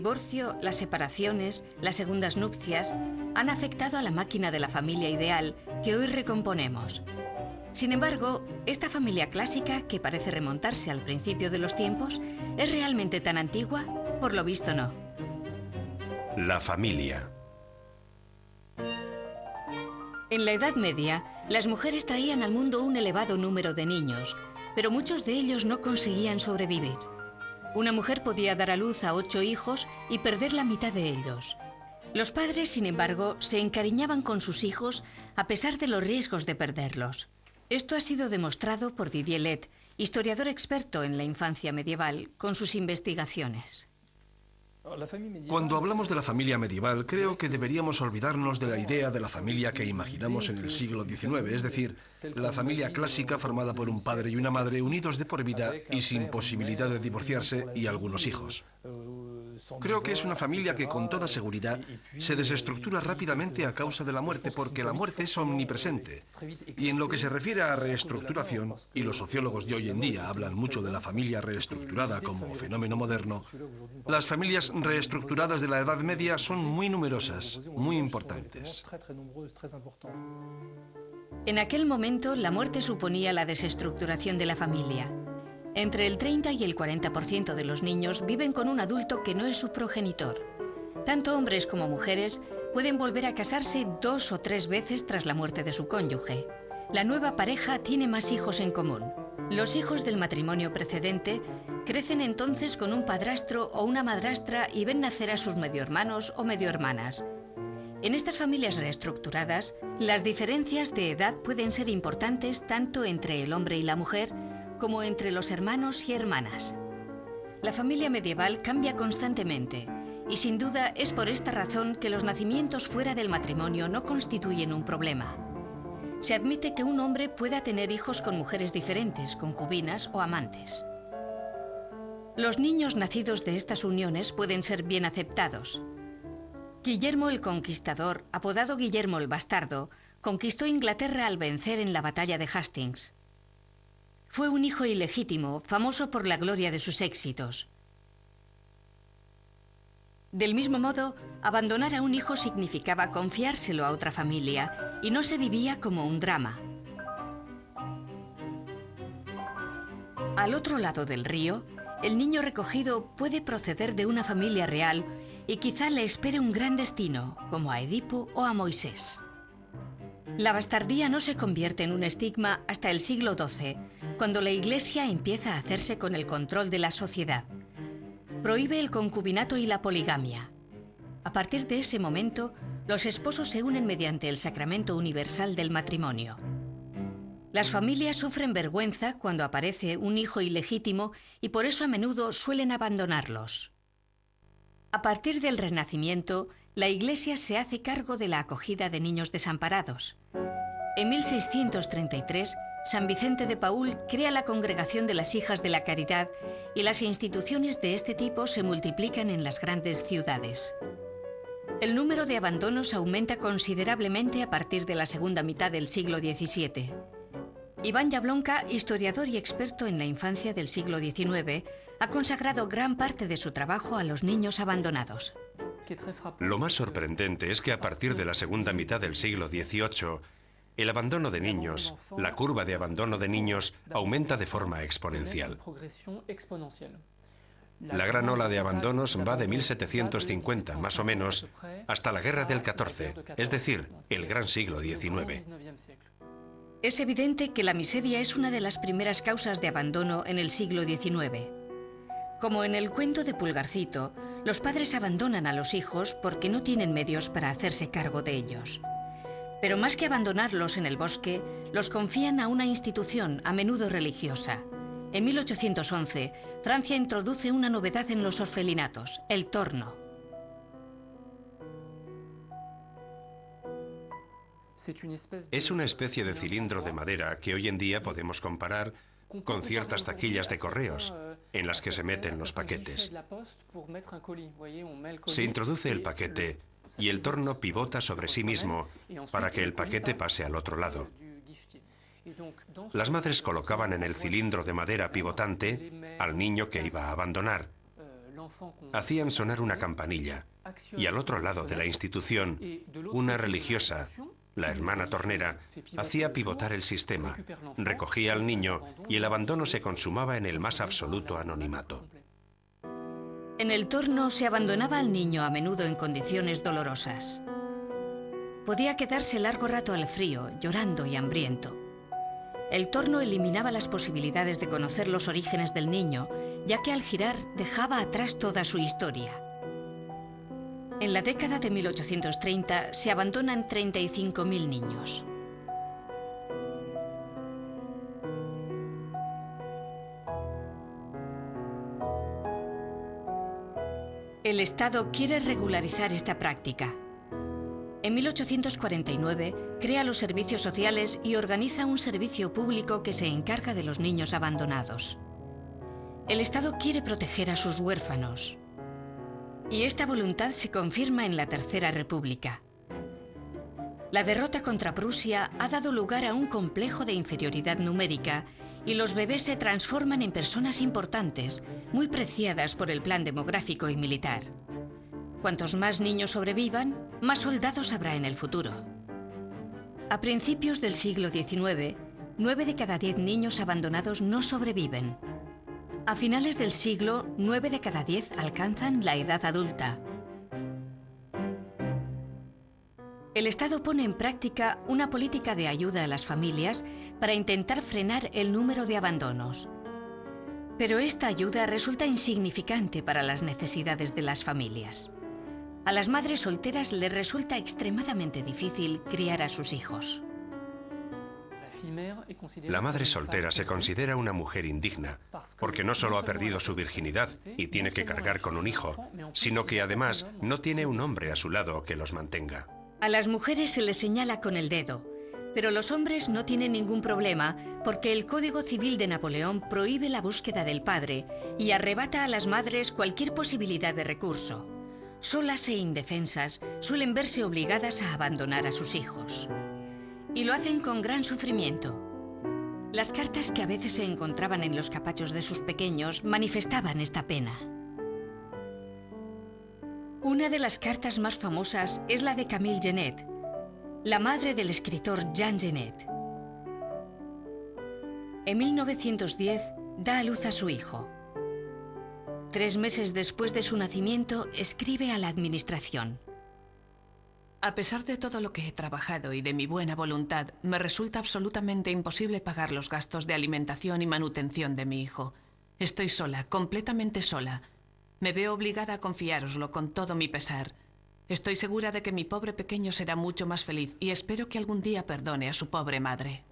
divorcio, las separaciones, las segundas nupcias han afectado a la máquina de la familia ideal que hoy recomponemos. Sin embargo, esta familia clásica, que parece remontarse al principio de los tiempos, ¿es realmente tan antigua? Por lo visto no. La familia. En la Edad Media, las mujeres traían al mundo un elevado número de niños, pero muchos de ellos no conseguían sobrevivir. Una mujer podía dar a luz a 8 hijos y perder la mitad de ellos. Los padres, sin embargo, se encariñaban con sus hijos a pesar de los riesgos de perderlos. Esto ha sido demostrado por Didier Lett, historiador experto en la infancia medieval, con sus investigaciones. Cuando hablamos de la familia medieval, creo que deberíamos olvidarnos de la idea de la familia que imaginamos en el siglo XIX, es decir, la familia clásica formada por un padre y una madre unidos de por vida y sin posibilidad de divorciarse y algunos hijos. Creo que es una familia que con toda seguridad se desestructura rápidamente a causa de la muerte, porque la muerte es omnipresente. Y en lo que se refiere a reestructuración, y los sociólogos de hoy en día hablan mucho de la familia reestructurada como fenómeno moderno, las familias reestructuradas de la Edad Media son muy numerosas, muy importantes. En aquel momento, la muerte suponía la desestructuración de la familia. Entre el 30 y el 40% de los niños viven con un adulto que no es su progenitor. Tanto hombres como mujeres pueden volver a casarse 2 o 3 veces tras la muerte de su cónyuge. La nueva pareja tiene más hijos en común. Los hijos del matrimonio precedente crecen entonces con un padrastro o una madrastra y ven nacer a sus medio hermanos o medio hermanas. En estas familias reestructuradas, las diferencias de edad pueden ser importantes tanto entre el hombre y la mujer como entre los hermanos y hermanas. La familia medieval cambia constantemente y sin duda es por esta razón que los nacimientos fuera del matrimonio no constituyen un problema. Se admite que un hombre pueda tener hijos con mujeres diferentes, concubinas o amantes. Los niños nacidos de estas uniones pueden ser bien aceptados. Guillermo el Conquistador, apodado Guillermo el Bastardo, conquistó Inglaterra al vencer en la batalla de Hastings. Fue un hijo ilegítimo, famoso por la gloria de sus éxitos. Del mismo modo, abandonar a un hijo significaba confiárselo a otra familia y no se vivía como un drama. Al otro lado del río, el niño recogido puede proceder de una familia real y quizá le espere un gran destino, como a Edipo o a Moisés. La bastardía no se convierte en un estigma hasta el siglo XII, cuando la Iglesia empieza a hacerse con el control de la sociedad. Prohíbe el concubinato y la poligamia. A partir de ese momento, los esposos se unen mediante el sacramento universal del matrimonio. Las familias sufren vergüenza cuando aparece un hijo ilegítimo y por eso a menudo suelen abandonarlos. A partir del Renacimiento, la Iglesia se hace cargo de la acogida de niños desamparados. En 1633, San Vicente de Paúl crea la Congregación de las Hijas de la Caridad y las instituciones de este tipo se multiplican en las grandes ciudades. El número de abandonos aumenta considerablemente a partir de la segunda mitad del siglo XVII. Iván Jablonka, historiador y experto en la infancia del siglo XIX, ha consagrado gran parte de su trabajo a los niños abandonados. Lo más sorprendente es que a partir de la segunda mitad del siglo XVIII, el abandono de niños, la curva de abandono de niños, aumenta de forma exponencial. La gran ola de abandonos va de 1750, más o menos, hasta la Guerra del 14, es decir, el gran siglo XIX. Es evidente que la miseria es una de las primeras causas de abandono en el siglo XIX. Como en el cuento de Pulgarcito, los padres abandonan a los hijos porque no tienen medios para hacerse cargo de ellos. Pero más que abandonarlos en el bosque, los confían a una institución, a menudo religiosa. En 1811, Francia introduce una novedad en los orfelinatos, el torno. Es una especie de cilindro de madera que hoy en día podemos comparar con ciertas taquillas de correos en las que se meten los paquetes. Se introduce el paquete y el torno pivota sobre sí mismo para que el paquete pase al otro lado. Las madres colocaban en el cilindro de madera pivotante al niño que iba a abandonar Hacían sonar una campanilla y al otro lado de la institución, una religiosa, la hermana tornera, hacía pivotar el sistema, recogía al niño y el abandono se consumaba en el más absoluto anonimato. En el torno se abandonaba al niño a menudo en condiciones dolorosas. Podía quedarse largo rato al frío, llorando y hambriento. El torno eliminaba las posibilidades de conocer los orígenes del niño, ya que al girar dejaba atrás toda su historia. En la década de 1830 se abandonan 35.000 niños. El Estado quiere regularizar esta práctica. En 1849 crea los servicios sociales y organiza un servicio público que se encarga de los niños abandonados. El Estado quiere proteger a sus huérfanos. Y esta voluntad se confirma en la Tercera República. La derrota contra Prusia ha dado lugar a un complejo de inferioridad numérica y los bebés se transforman en personas importantes, muy preciadas por el plan demográfico y militar. Cuantos más niños sobrevivan, más soldados habrá en el futuro. A principios del siglo XIX, 9 de cada 10 niños abandonados no sobreviven. A finales del siglo, 9 de cada 10 alcanzan la edad adulta. El Estado pone en práctica una política de ayuda a las familias para intentar frenar el número de abandonos. Pero esta ayuda resulta insignificante para las necesidades de las familias. A las madres solteras les resulta extremadamente difícil criar a sus hijos. La madre soltera se considera una mujer indigna, porque no solo ha perdido su virginidad y tiene que cargar con un hijo, sino que además no tiene un hombre a su lado que los mantenga. A las mujeres se les señala con el dedo, pero los hombres no tienen ningún problema porque el Código Civil de Napoleón prohíbe la búsqueda del padre y arrebata a las madres cualquier posibilidad de recurso. Solas e indefensas suelen verse obligadas a abandonar a sus hijos. Y lo hacen con gran sufrimiento. Las cartas que a veces se encontraban en los capachos de sus pequeños manifestaban esta pena. Una de las cartas más famosas es la de Camille Genet, la madre del escritor Jean Genet. En 1910 da a luz a su hijo. 3 meses después de su nacimiento, escribe a la administración. A pesar de todo lo que he trabajado y de mi buena voluntad, me resulta absolutamente imposible pagar los gastos de alimentación y manutención de mi hijo. Estoy sola, completamente sola. Me veo obligada a confiároslo con todo mi pesar. Estoy segura de que mi pobre pequeño será mucho más feliz y espero que algún día perdone a su pobre madre.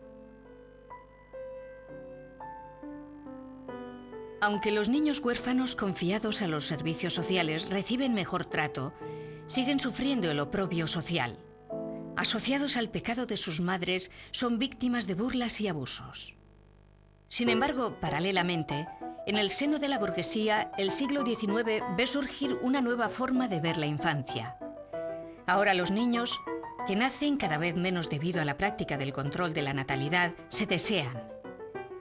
Aunque los niños huérfanos confiados a los servicios sociales reciben mejor trato, siguen sufriendo el oprobio social. Asociados al pecado de sus madres, son víctimas de burlas y abusos. Sin embargo, paralelamente, en el seno de la burguesía, el siglo XIX ve surgir una nueva forma de ver la infancia. Ahora los niños, que nacen cada vez menos debido a la práctica del control de la natalidad, se desean.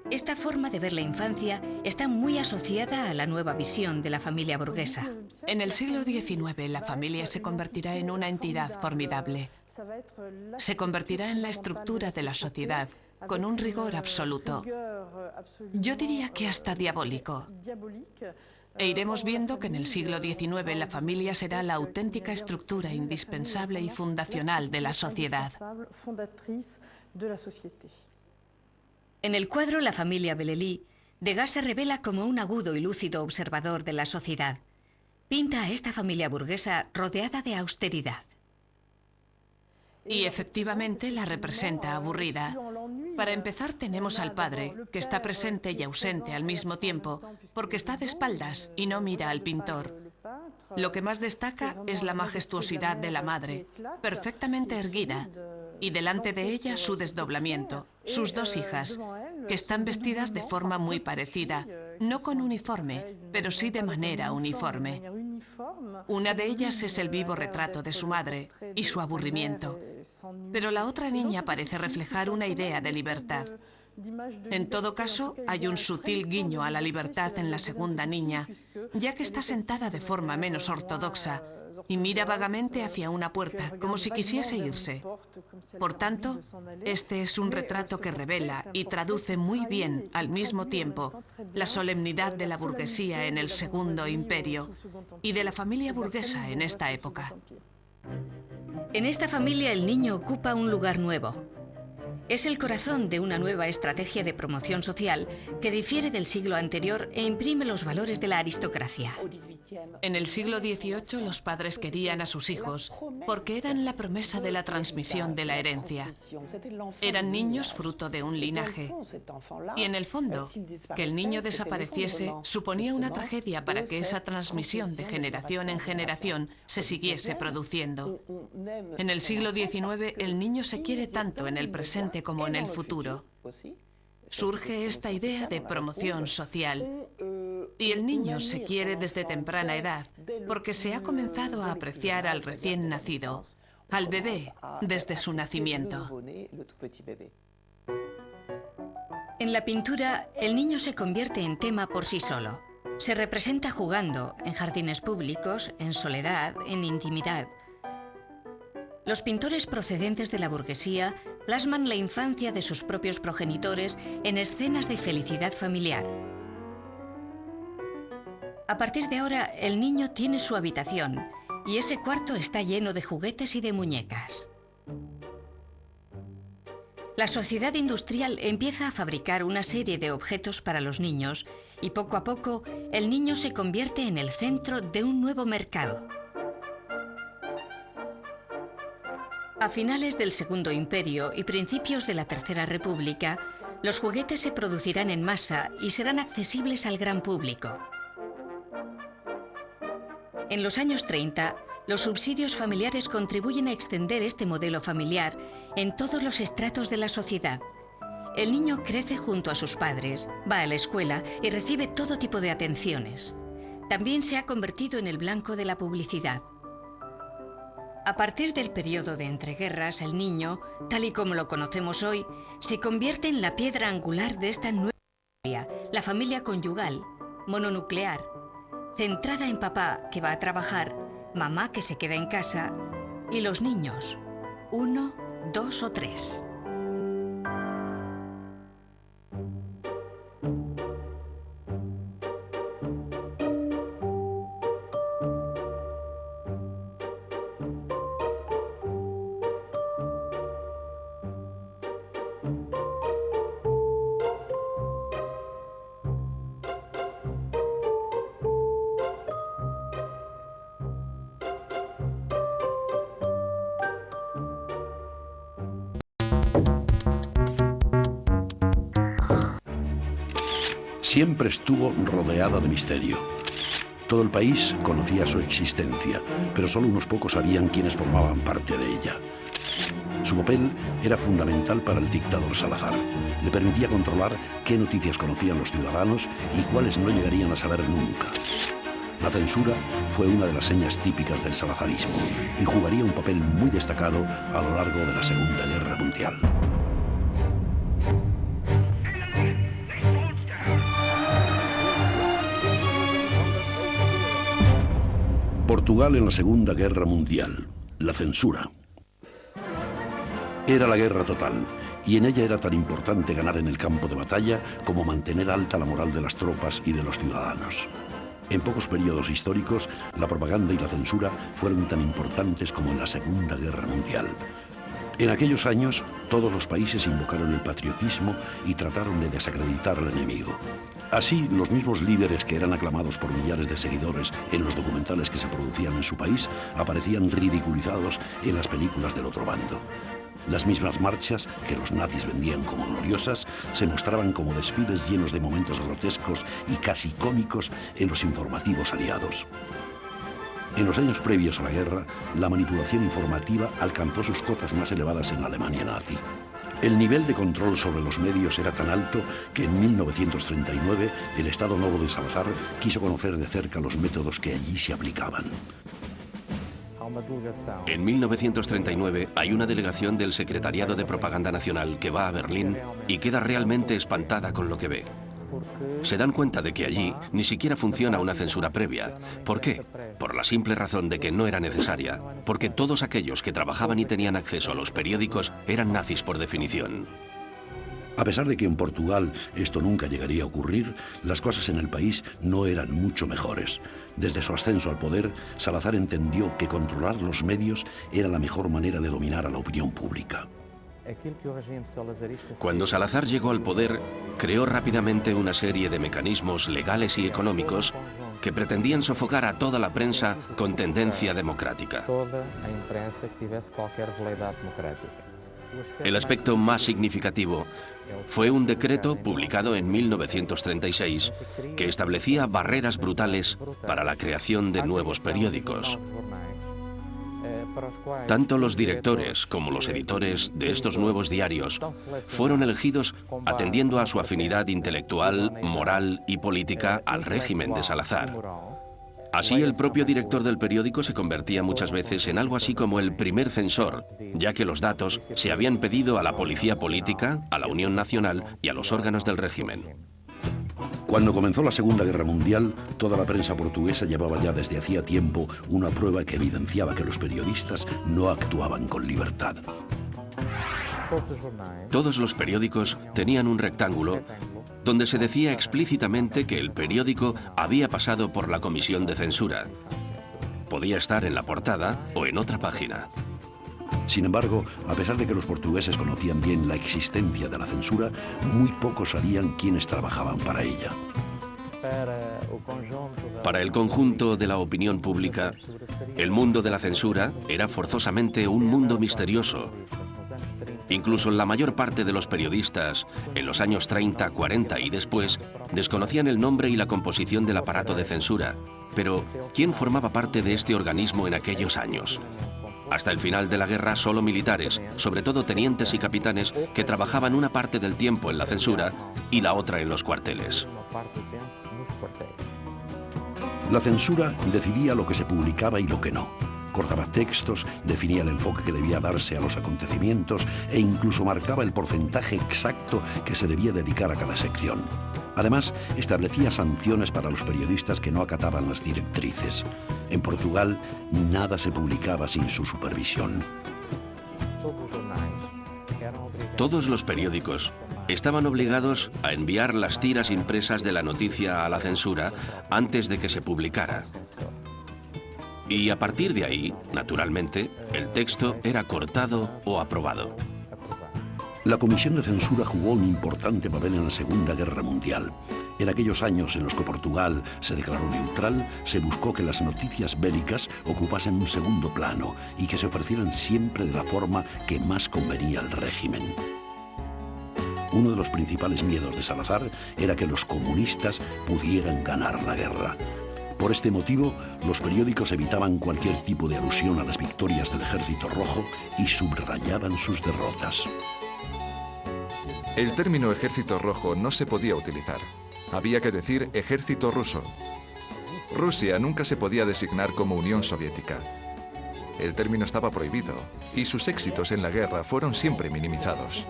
Esta forma de ver la infancia está muy asociada a la nueva visión de la familia burguesa. En el siglo XIX, la familia se convertirá en una entidad formidable. Se convertirá en la estructura de la sociedad, con un rigor absoluto. Yo diría que hasta diabólico. E iremos viendo que en el siglo XIX la familia será la auténtica estructura indispensable y fundacional de la sociedad. En el cuadro La familia Bellelí, Degas se revela como un agudo y lúcido observador de la sociedad. Pinta a esta familia burguesa rodeada de austeridad. Y efectivamente la representa aburrida. Para empezar tenemos al padre, que está presente y ausente al mismo tiempo, porque está de espaldas y no mira al pintor. Lo que más destaca es la majestuosidad de la madre, perfectamente erguida, y delante de ella su desdoblamiento, sus 2 hijas, que están vestidas de forma muy parecida, no con uniforme, pero sí de manera uniforme. Una de ellas es el vivo retrato de su madre y su aburrimiento, pero la otra niña parece reflejar una idea de libertad. En todo caso, hay un sutil guiño a la libertad en la segunda niña, ya que está sentada de forma menos ortodoxa y mira vagamente hacia una puerta, como si quisiese irse. Por tanto, este es un retrato que revela y traduce muy bien, al mismo tiempo, la solemnidad de la burguesía en el Segundo Imperio y de la familia burguesa en esta época. En esta familia el niño ocupa un lugar nuevo. Es el corazón de una nueva estrategia de promoción social que difiere del siglo anterior e imprime los valores de la aristocracia. En el siglo XVIII los padres querían a sus hijos porque eran la promesa de la transmisión de la herencia. Eran niños fruto de un linaje. Y en el fondo, que el niño desapareciese suponía una tragedia para que esa transmisión de generación en generación se siguiese produciendo. En el siglo XIX el niño se quiere tanto en el presente como en el futuro. Surge esta idea de promoción social. Y el niño se quiere desde temprana edad porque se ha comenzado a apreciar al recién nacido, al bebé, desde su nacimiento. En la pintura, el niño se convierte en tema por sí solo. Se representa jugando, en jardines públicos, en soledad, en intimidad. Los pintores procedentes de la burguesía plasman la infancia de sus propios progenitores en escenas de felicidad familiar. A partir de ahora, el niño tiene su habitación y ese cuarto está lleno de juguetes y de muñecas. La sociedad industrial empieza a fabricar una serie de objetos para los niños y poco a poco el niño se convierte en el centro de un nuevo mercado. A finales del Segundo Imperio y principios de la Tercera República, los juguetes se producirán en masa y serán accesibles al gran público. En los años 30, los subsidios familiares contribuyen a extender este modelo familiar en todos los estratos de la sociedad. El niño crece junto a sus padres, va a la escuela y recibe todo tipo de atenciones. También se ha convertido en el blanco de la publicidad. A partir del periodo de entreguerras, el niño, tal y como lo conocemos hoy, se convierte en la piedra angular de esta nueva familia, la familia conyugal, mononuclear, centrada en papá que va a trabajar, mamá que se queda en casa y los niños, 1, 2 o 3. Siempre estuvo rodeada de misterio. Todo el país conocía su existencia, pero solo unos pocos sabían quiénes formaban parte de ella. Su papel era fundamental para el dictador Salazar. Le permitía controlar qué noticias conocían los ciudadanos y cuáles no llegarían a saber nunca. La censura fue una de las señas típicas del salazarismo y jugaría un papel muy destacado a lo largo de la Segunda Guerra Mundial. Portugal en la Segunda Guerra Mundial. La censura. Era la guerra total, y en ella era tan importante ganar en el campo de batalla como mantener alta la moral de las tropas y de los ciudadanos. En pocos periodos históricos, la propaganda y la censura fueron tan importantes como en la Segunda Guerra Mundial. En aquellos años, todos los países invocaron el patriotismo y trataron de desacreditar al enemigo. Así, los mismos líderes que eran aclamados por millares de seguidores en los documentales que se producían en su país, aparecían ridiculizados en las películas del otro bando. Las mismas marchas, que los nazis vendían como gloriosas, se mostraban como desfiles llenos de momentos grotescos y casi cómicos en los informativos aliados. En los años previos a la guerra, la manipulación informativa alcanzó sus cotas más elevadas en la Alemania nazi. El nivel de control sobre los medios era tan alto que en 1939 el Estado Novo de Salazar quiso conocer de cerca los métodos que allí se aplicaban. En 1939 hay una delegación del Secretariado de Propaganda Nacional que va a Berlín y queda realmente espantada con lo que ve. Se dan cuenta de que allí ni siquiera funciona una censura previa. ¿Por qué? Por la simple razón de que no era necesaria, porque todos aquellos que trabajaban y tenían acceso a los periódicos eran nazis por definición. A pesar de que en Portugal esto nunca llegaría a ocurrir, las cosas en el país no eran mucho mejores. Desde su ascenso al poder, Salazar entendió que controlar los medios era la mejor manera de dominar a la opinión pública. Cuando Salazar llegó al poder, creó rápidamente una serie de mecanismos legales y económicos que pretendían sofocar a toda la prensa con tendencia democrática. El aspecto más significativo fue un decreto publicado en 1936 que establecía barreras brutales para la creación de nuevos periódicos. Tanto los directores como los editores de estos nuevos diarios fueron elegidos atendiendo a su afinidad intelectual, moral y política al régimen de Salazar. Así, el propio director del periódico se convertía muchas veces en algo así como el primer censor, ya que los datos se habían pedido a la policía política, a la Unión Nacional y a los órganos del régimen. Cuando comenzó la Segunda Guerra Mundial, toda la prensa portuguesa llevaba ya desde hacía tiempo una prueba que evidenciaba que los periodistas no actuaban con libertad. Todos los periódicos tenían un rectángulo donde se decía explícitamente que el periódico había pasado por la comisión de censura. Podía estar en la portada o en otra página. Sin embargo, a pesar de que los portugueses conocían bien la existencia de la censura, muy pocos sabían quiénes trabajaban para ella. Para el conjunto de la opinión pública, el mundo de la censura era forzosamente un mundo misterioso. Incluso la mayor parte de los periodistas, en los años 30, 40 y después, desconocían el nombre y la composición del aparato de censura. Pero, ¿quién formaba parte de este organismo en aquellos años? Hasta el final de la guerra, solo militares, sobre todo tenientes y capitanes, que trabajaban una parte del tiempo en la censura y la otra en los cuarteles. La censura decidía lo que se publicaba y lo que no. Cortaba textos, definía el enfoque que debía darse a los acontecimientos e incluso marcaba el porcentaje exacto que se debía dedicar a cada sección. Además, establecía sanciones para los periodistas que no acataban las directrices. En Portugal, nada se publicaba sin su supervisión. Todos los periódicos estaban obligados a enviar las tiras impresas de la noticia a la censura antes de que se publicara. Y a partir de ahí, naturalmente, el texto era cortado o aprobado. La Comisión de Censura jugó un importante papel en la Segunda Guerra Mundial. En aquellos años en los que Portugal se declaró neutral, se buscó que las noticias bélicas ocupasen un segundo plano y que se ofrecieran siempre de la forma que más convenía al régimen. Uno de los principales miedos de Salazar era que los comunistas pudieran ganar la guerra. Por este motivo, los periódicos evitaban cualquier tipo de alusión a las victorias del Ejército Rojo y subrayaban sus derrotas. El término Ejército Rojo no se podía utilizar. Había que decir Ejército Ruso. Rusia nunca se podía designar como Unión Soviética. El término estaba prohibido y sus éxitos en la guerra fueron siempre minimizados.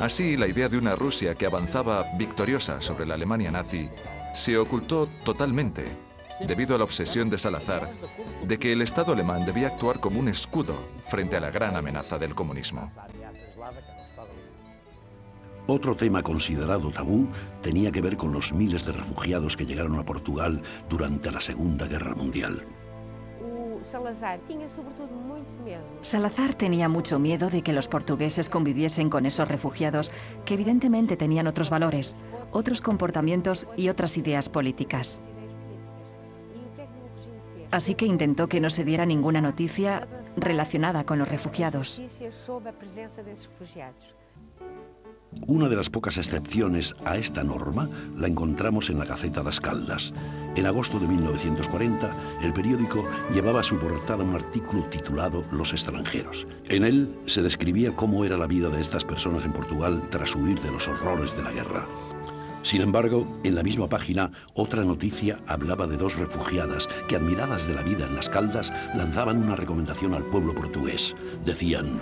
Así, la idea de una Rusia que avanzaba victoriosa sobre la Alemania nazi se ocultó totalmente debido a la obsesión de Salazar de que el Estado alemán debía actuar como un escudo frente a la gran amenaza del comunismo. Otro tema considerado tabú tenía que ver con los miles de refugiados que llegaron a Portugal durante la Segunda Guerra Mundial. Salazar tenía mucho miedo de que los portugueses conviviesen con esos refugiados que evidentemente tenían otros valores, otros comportamientos y otras ideas políticas. Así que intentó que no se diera ninguna noticia relacionada con los refugiados. Una de las pocas excepciones a esta norma la encontramos en la Gaceta das Caldas. En agosto de 1940, el periódico llevaba a su portada un artículo titulado Los extranjeros. En él se describía cómo era la vida de estas personas en Portugal tras huir de los horrores de la guerra. Sin embargo, en la misma página, otra noticia hablaba de dos refugiadas que, admiradas de la vida en las Caldas, lanzaban una recomendación al pueblo portugués. Decían: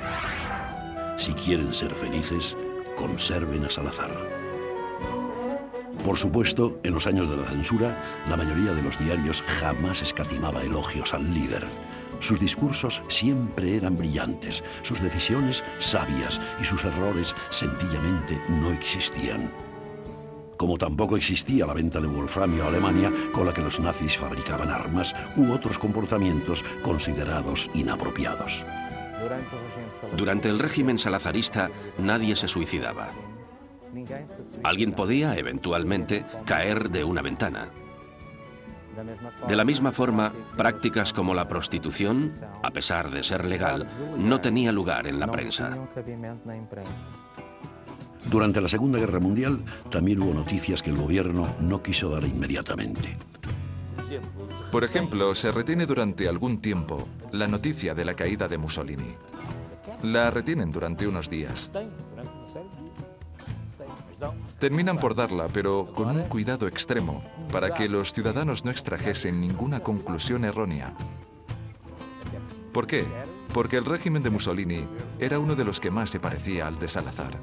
si quieren ser felices, conserven a Salazar. Por supuesto, en los años de la censura, la mayoría de los diarios jamás escatimaba elogios al líder. Sus discursos siempre eran brillantes, sus decisiones sabias y sus errores sencillamente no existían. Como tampoco existía la venta de wolframio a Alemania, con la que los nazis fabricaban armas u otros comportamientos considerados inapropiados. Durante el régimen salazarista, nadie se suicidaba. Alguien podía, eventualmente, caer de una ventana. De la misma forma, prácticas como la prostitución, a pesar de ser legal, no tenía lugar en la prensa. Durante la Segunda Guerra Mundial, también hubo noticias que el gobierno no quiso dar inmediatamente. Por ejemplo, se retiene durante algún tiempo la noticia de la caída de Mussolini. La retienen durante unos días. Terminan por darla, pero con un cuidado extremo, para que los ciudadanos no extrajesen ninguna conclusión errónea. ¿Por qué? Porque el régimen de Mussolini era uno de los que más se parecía al de Salazar.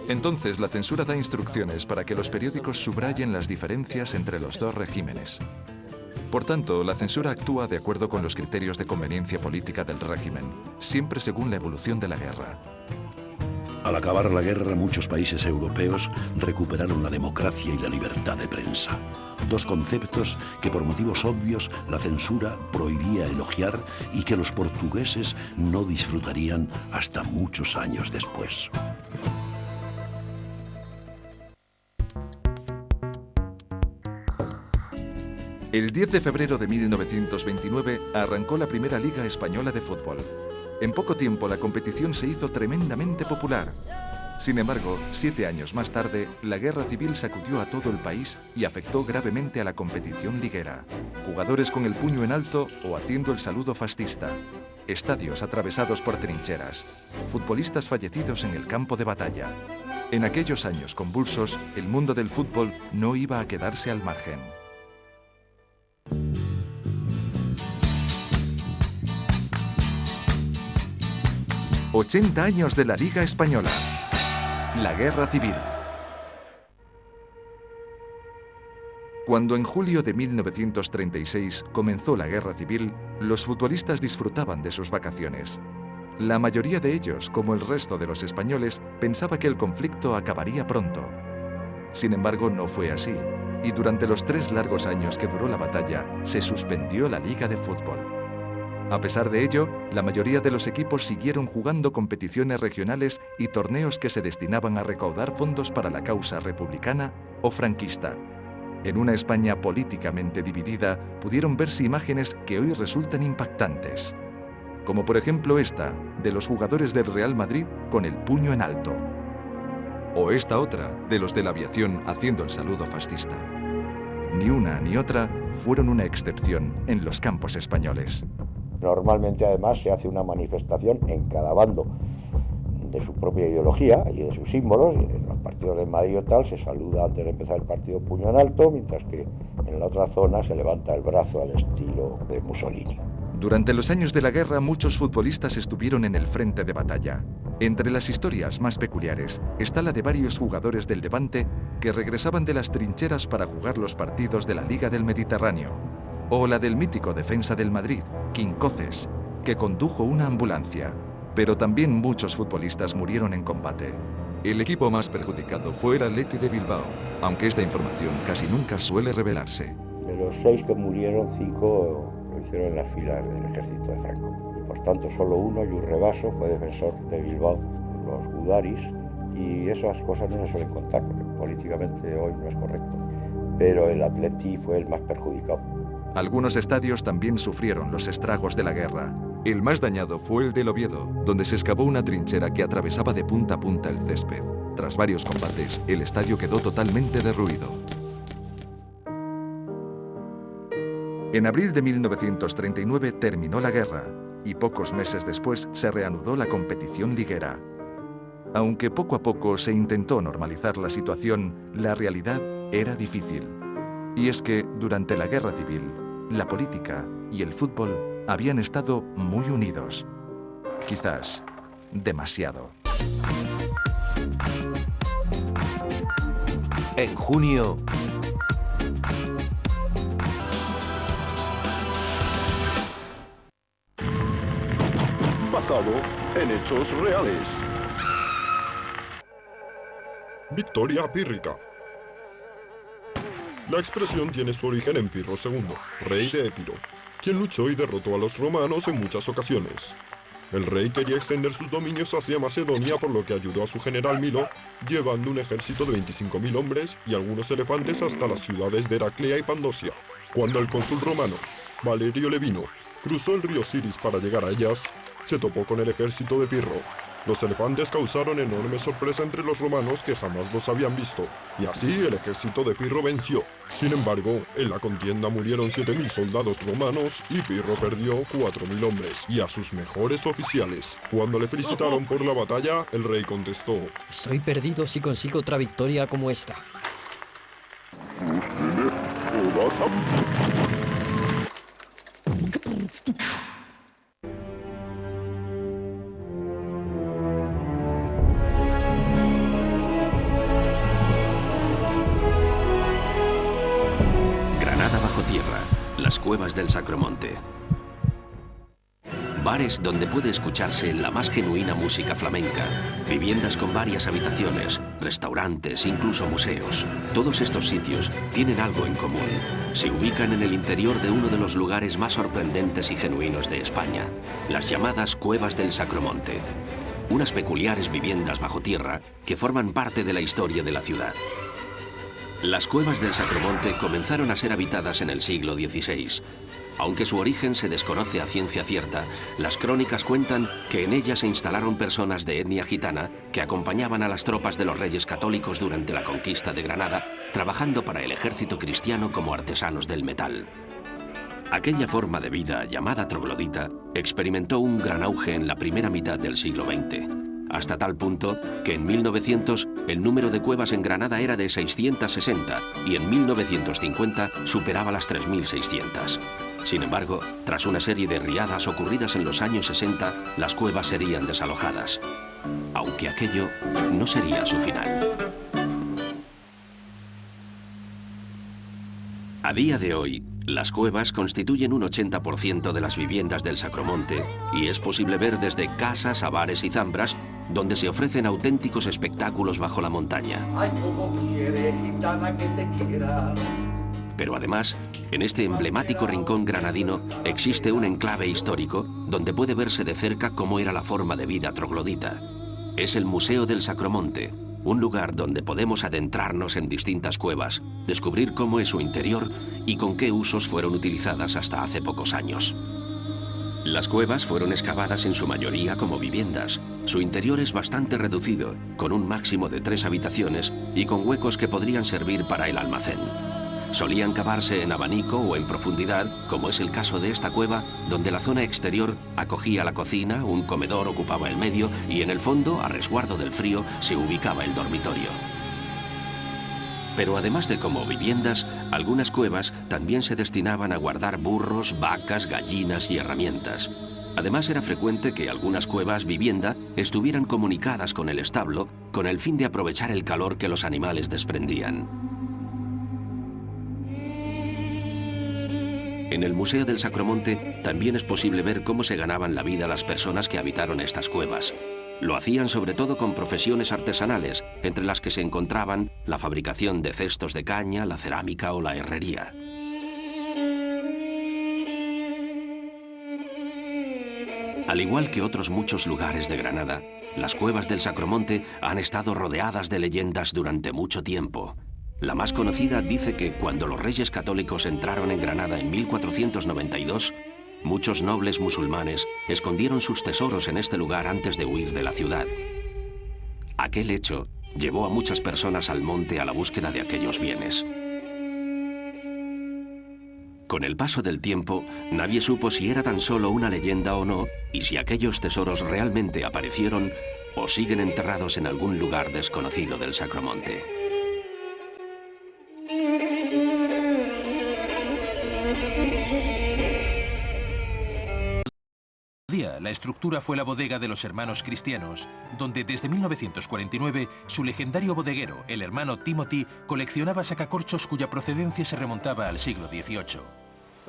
Entonces, la censura da instrucciones para que los periódicos subrayen las diferencias entre los dos regímenes. Por tanto, la censura actúa de acuerdo con los criterios de conveniencia política del régimen, siempre según la evolución de la guerra. Al acabar la guerra, muchos países europeos recuperaron la democracia y la libertad de prensa. Dos conceptos que, por motivos obvios, la censura prohibía elogiar y que los portugueses no disfrutarían hasta muchos años después. El 10 de febrero de 1929 arrancó la primera Liga Española de Fútbol. En poco tiempo la competición se hizo tremendamente popular. Sin embargo, 7 años más tarde, la guerra civil sacudió a todo el país y afectó gravemente a la competición liguera. Jugadores con el puño en alto o haciendo el saludo fascista. Estadios atravesados por trincheras. Futbolistas fallecidos en el campo de batalla. En aquellos años convulsos, el mundo del fútbol no iba a quedarse al margen. «80 años de la Liga Española. La Guerra Civil». Cuando en julio de 1936 comenzó la Guerra Civil, los futbolistas disfrutaban de sus vacaciones. La mayoría de ellos, como el resto de los españoles, pensaba que el conflicto acabaría pronto. Sin embargo, no fue así, y durante los 3 largos años que duró la batalla, se suspendió la Liga de Fútbol. A pesar de ello, la mayoría de los equipos siguieron jugando competiciones regionales y torneos que se destinaban a recaudar fondos para la causa republicana o franquista. En una España políticamente dividida, pudieron verse imágenes que hoy resultan impactantes. Como por ejemplo esta, de los jugadores del Real Madrid con el puño en alto. O esta otra, de los de la aviación haciendo el saludo fascista. Ni una ni otra fueron una excepción en los campos españoles. Normalmente, además, se hace una manifestación en cada bando de su propia ideología y de sus símbolos. Y en los partidos de Madrid o tal se saluda antes de empezar el partido puño en alto, mientras que en la otra zona se levanta el brazo al estilo de Mussolini. Durante los años de la guerra, muchos futbolistas estuvieron en el frente de batalla. Entre las historias más peculiares está la de varios jugadores del Levante que regresaban de las trincheras para jugar los partidos de la Liga del Mediterráneo. O la del mítico defensa del Madrid, Quincoces, que condujo una ambulancia. Pero también muchos futbolistas murieron en combate. El equipo más perjudicado fue el Athletic de Bilbao, aunque esta información casi nunca suele revelarse. De los 6 que murieron, 5 lo hicieron en las filas del ejército de Franco. Y por tanto solo uno, Lluís Rebaso, fue defensor de Bilbao, los Gudaris, y esas cosas no se suelen contar, porque políticamente hoy no es correcto. Pero el Athletic fue el más perjudicado. Algunos estadios también sufrieron los estragos de la guerra. El más dañado fue el del Oviedo, donde se excavó una trinchera que atravesaba de punta a punta el césped. Tras varios combates, el estadio quedó totalmente derruido. En abril de 1939 terminó la guerra y pocos meses después se reanudó la competición liguera. Aunque poco a poco se intentó normalizar la situación, la realidad era difícil. Y es que, durante la Guerra Civil, la política y el fútbol habían estado muy unidos. Quizás demasiado. En junio, basado en hechos reales. Victoria pírrica. La expresión tiene su origen en Pirro II, rey de Epiro, quien luchó y derrotó a los romanos en muchas ocasiones. El rey quería extender sus dominios hacia Macedonia, por lo que ayudó a su general Milo, llevando un ejército de 25.000 hombres y algunos elefantes hasta las ciudades de Heraclea y Pandosia. Cuando el cónsul romano, Valerio Levino, cruzó el río Siris para llegar a ellas, se topó con el ejército de Pirro. Los elefantes causaron enorme sorpresa entre los romanos, que jamás los habían visto, y así el ejército de Pirro venció. Sin embargo, en la contienda murieron 7.000 soldados romanos y Pirro perdió 4.000 hombres y a sus mejores oficiales. Cuando le felicitaron por la batalla, el rey contestó: estoy perdido si consigo otra victoria como esta. Las cuevas del Sacromonte. Bares donde puede escucharse la más genuina música flamenca, viviendas con varias habitaciones, restaurantes, incluso museos. Todos estos sitios tienen algo en común. Se ubican en el interior de uno de los lugares más sorprendentes y genuinos de España, las llamadas Cuevas del Sacromonte. Unas peculiares viviendas bajo tierra que forman parte de la historia de la ciudad. Las cuevas del Sacromonte comenzaron a ser habitadas en el siglo XVI. Aunque su origen se desconoce a ciencia cierta, las crónicas cuentan que en ellas se instalaron personas de etnia gitana que acompañaban a las tropas de los reyes católicos durante la conquista de Granada, trabajando para el ejército cristiano como artesanos del metal. Aquella forma de vida, llamada troglodita, experimentó un gran auge en la primera mitad del siglo XX. Hasta tal punto que en 1900 el número de cuevas en Granada era de 660 y en 1950 superaba las 3.600. Sin embargo, tras una serie de riadas ocurridas en los años 60, las cuevas serían desalojadas. Aunque aquello no sería su final. A día de hoy, las cuevas constituyen un 80% de las viviendas del Sacromonte y es posible ver desde casas a bares y zambras donde se ofrecen auténticos espectáculos bajo la montaña. Ay, como quiere, gitana, que te quiera. Pero además, en este emblemático rincón granadino existe un enclave histórico donde puede verse de cerca cómo era la forma de vida troglodita. Es el Museo del Sacromonte, un lugar donde podemos adentrarnos en distintas cuevas, descubrir cómo es su interior y con qué usos fueron utilizadas hasta hace pocos años. Las cuevas fueron excavadas en su mayoría como viviendas. Su interior es bastante reducido, con un máximo de 3 habitaciones y con huecos que podrían servir para el almacén. Solían cavarse en abanico o en profundidad, como es el caso de esta cueva, donde la zona exterior acogía la cocina, un comedor ocupaba el medio y en el fondo, a resguardo del frío, se ubicaba el dormitorio. Pero además de como viviendas, algunas cuevas también se destinaban a guardar burros, vacas, gallinas y herramientas. Además, era frecuente que algunas cuevas vivienda estuvieran comunicadas con el establo con el fin de aprovechar el calor que los animales desprendían. En el Museo del Sacromonte también es posible ver cómo se ganaban la vida las personas que habitaron estas cuevas. Lo hacían sobre todo con profesiones artesanales, entre las que se encontraban la fabricación de cestos de caña, la cerámica o la herrería. Al igual que otros muchos lugares de Granada, las cuevas del Sacromonte han estado rodeadas de leyendas durante mucho tiempo. La más conocida dice que cuando los reyes católicos entraron en Granada en 1492, muchos nobles musulmanes escondieron sus tesoros en este lugar antes de huir de la ciudad. Aquel hecho llevó a muchas personas al monte a la búsqueda de aquellos bienes. Con el paso del tiempo, nadie supo si era tan solo una leyenda o no, y si aquellos tesoros realmente aparecieron o siguen enterrados en algún lugar desconocido del Sacromonte. La estructura fue la bodega de los hermanos cristianos, donde desde 1949 su legendario bodeguero, el hermano Timothy, coleccionaba sacacorchos cuya procedencia se remontaba al siglo XVIII.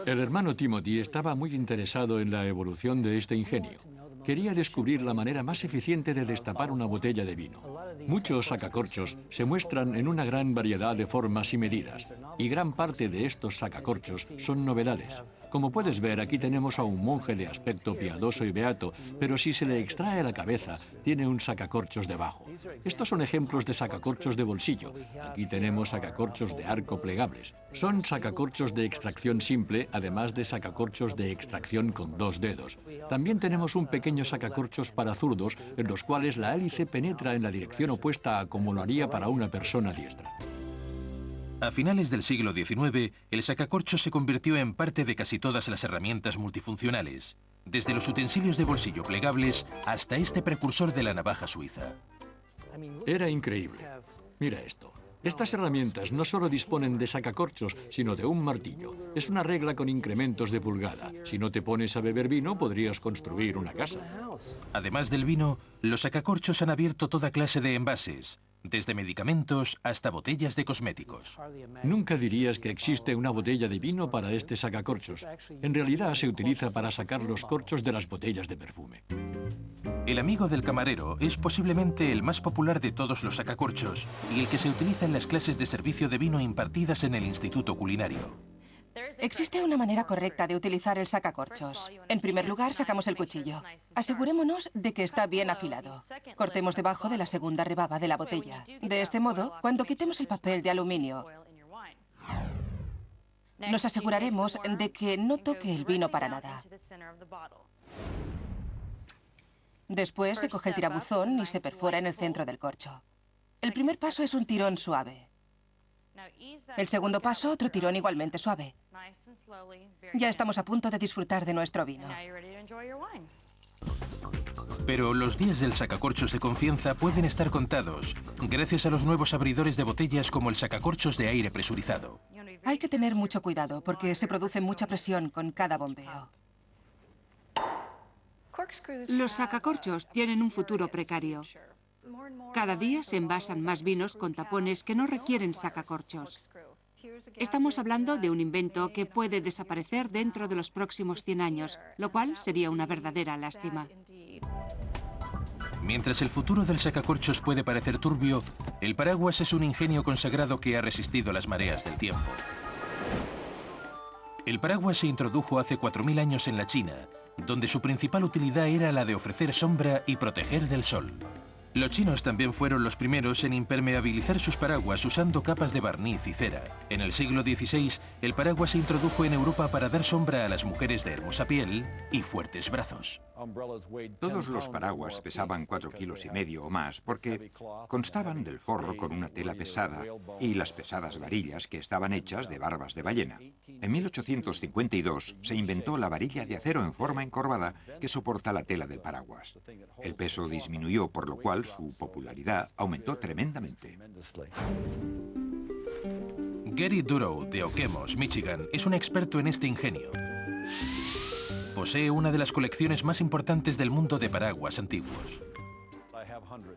El hermano Timothy estaba muy interesado en la evolución de este ingenio. Quería descubrir la manera más eficiente de destapar una botella de vino. Muchos sacacorchos se muestran en una gran variedad de formas y medidas, y gran parte de estos sacacorchos son novedades. Como puedes ver, aquí tenemos a un monje de aspecto piadoso y beato, pero si se le extrae la cabeza, tiene un sacacorchos debajo. Estos son ejemplos de sacacorchos de bolsillo. Aquí tenemos sacacorchos de arco plegables. Son sacacorchos de extracción simple, además de sacacorchos de extracción con 2 dedos. También tenemos un pequeño sacacorchos para zurdos, en los cuales la hélice penetra en la dirección opuesta a como lo haría para una persona diestra. A finales del siglo XIX, el sacacorchos se convirtió en parte de casi todas las herramientas multifuncionales, desde los utensilios de bolsillo plegables hasta este precursor de la navaja suiza. Era increíble. Mira esto. Estas herramientas no solo disponen de sacacorchos, sino de un martillo. Es una regla con incrementos de pulgada. Si no te pones a beber vino, podrías construir una casa. Además del vino, los sacacorchos han abierto toda clase de envases, desde medicamentos hasta botellas de cosméticos. Nunca dirías que existe una botella de vino para este sacacorchos. En realidad se utiliza para sacar los corchos de las botellas de perfume. El amigo del camarero es posiblemente el más popular de todos los sacacorchos y el que se utiliza en las clases de servicio de vino impartidas en el Instituto Culinario. Existe una manera correcta de utilizar el sacacorchos. En primer lugar, sacamos el cuchillo. Asegurémonos de que está bien afilado. Cortemos debajo de la segunda rebaba de la botella. De este modo, cuando quitemos el papel de aluminio, nos aseguraremos de que no toque el vino para nada. Después se coge el tirabuzón y se perfora en el centro del corcho. El primer paso es un tirón suave. El segundo paso, otro tirón igualmente suave. Ya estamos a punto de disfrutar de nuestro vino. Pero los días del sacacorchos de confianza pueden estar contados, gracias a los nuevos abridores de botellas como el sacacorchos de aire presurizado. Hay que tener mucho cuidado porque se produce mucha presión con cada bombeo. Los sacacorchos tienen un futuro precario. Cada día se envasan más vinos con tapones que no requieren sacacorchos. Estamos hablando de un invento que puede desaparecer dentro de los próximos 100 años, lo cual sería una verdadera lástima. Mientras el futuro del sacacorchos puede parecer turbio, el paraguas es un ingenio consagrado que ha resistido las mareas del tiempo. El paraguas se introdujo hace 4000 años en la China, donde su principal utilidad era la de ofrecer sombra y proteger del sol. Los chinos también fueron los primeros en impermeabilizar sus paraguas usando capas de barniz y cera. En el siglo XVI, el paraguas se introdujo en Europa para dar sombra a las mujeres de hermosa piel y fuertes brazos. Todos los paraguas pesaban 4,5 kilos o más porque constaban del forro con una tela pesada y las pesadas varillas que estaban hechas de barbas de ballena. En 1852 se inventó la varilla de acero en forma encorvada que soporta la tela del paraguas. El peso disminuyó, por lo cual su popularidad aumentó tremendamente. Gary Durow, de Okemos, Michigan, es un experto en este ingenio. Posee una de las colecciones más importantes del mundo de paraguas antiguos.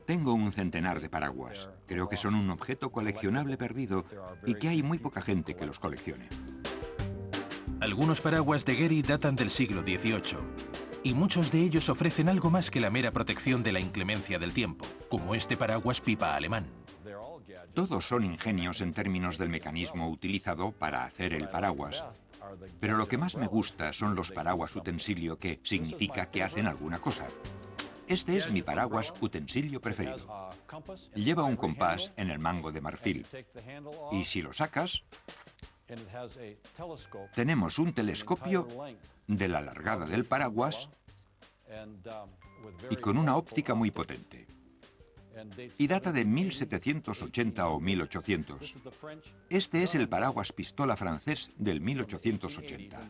Tengo un centenar de paraguas. Creo que son un objeto coleccionable perdido y que hay muy poca gente que los coleccione. Algunos paraguas de Gary datan del siglo XVIII, y muchos de ellos ofrecen algo más que la mera protección de la inclemencia del tiempo, como este paraguas pipa alemán. Todos son ingenios en términos del mecanismo utilizado para hacer el paraguas. Pero lo que más me gusta son los paraguas utensilio, que significa que hacen alguna cosa. Este es mi paraguas utensilio preferido. Lleva un compás en el mango de marfil. Y si lo sacas, tenemos un telescopio de la largada del paraguas y con una óptica muy potente. y data de 1780 o 1800. Este es el paraguas pistola francés del 1880.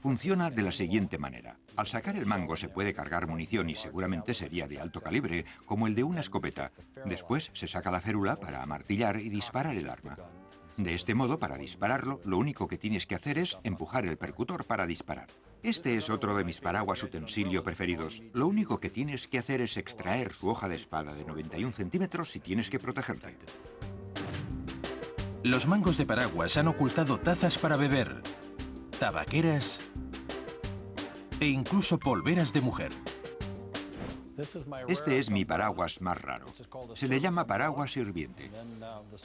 Funciona de la siguiente manera. Al sacar el mango se puede cargar munición y seguramente sería de alto calibre, como el de una escopeta. Después se saca la férula para amartillar y disparar el arma. De este modo, para dispararlo, lo único que tienes que hacer es empujar el percutor para disparar. Este es otro de mis paraguas utensilio preferidos. Lo único que tienes que hacer es extraer su hoja de espada de 91 centímetros si tienes que protegerte. Los mangos de paraguas han ocultado tazas para beber, tabaqueras e incluso polveras de mujer. Este es mi paraguas más raro. Se le llama paraguas sirviente.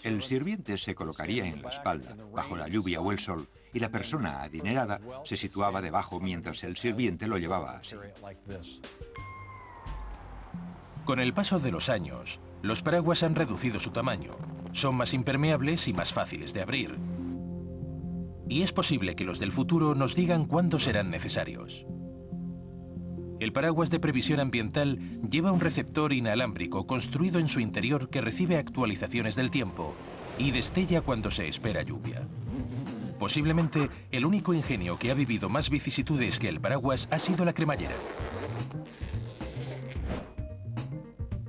El sirviente se colocaría en la espalda, bajo la lluvia o el sol, y la persona adinerada se situaba debajo mientras el sirviente lo llevaba así. Con el paso de los años, los paraguas han reducido su tamaño. Son más impermeables y más fáciles de abrir. Y es posible que los del futuro nos digan cuándo serán necesarios. El paraguas de previsión ambiental lleva un receptor inalámbrico construido en su interior que recibe actualizaciones del tiempo y destella cuando se espera lluvia. Posiblemente el único ingenio que ha vivido más vicisitudes que el paraguas ha sido la cremallera.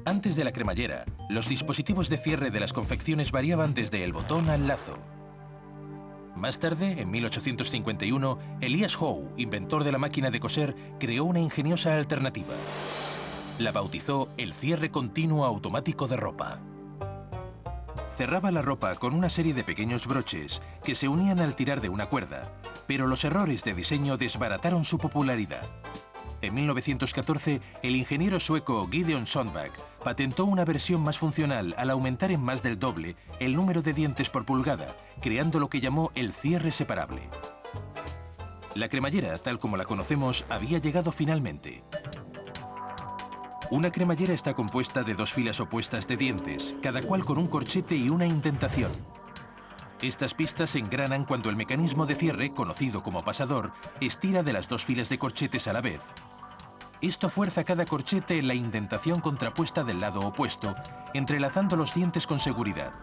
Antes de la cremallera, los dispositivos de cierre de las confecciones variaban desde el botón al lazo. Más tarde, en 1851, Elias Howe, inventor de la máquina de coser, creó una ingeniosa alternativa. La bautizó el cierre continuo automático de ropa. Cerraba la ropa con una serie de pequeños broches que se unían al tirar de una cuerda, pero los errores de diseño desbarataron su popularidad. En 1914, el ingeniero sueco Gideon Sundback patentó una versión más funcional al aumentar en más del doble el número de dientes por pulgada, creando lo que llamó el cierre separable. La cremallera, tal como la conocemos, había llegado finalmente. Una cremallera está compuesta de dos filas opuestas de dientes, cada cual con un corchete y una indentación. Estas pistas se engranan cuando el mecanismo de cierre, conocido como pasador, estira de las dos filas de corchetes a la vez. Esto fuerza cada corchete en la indentación contrapuesta del lado opuesto, entrelazando los dientes con seguridad.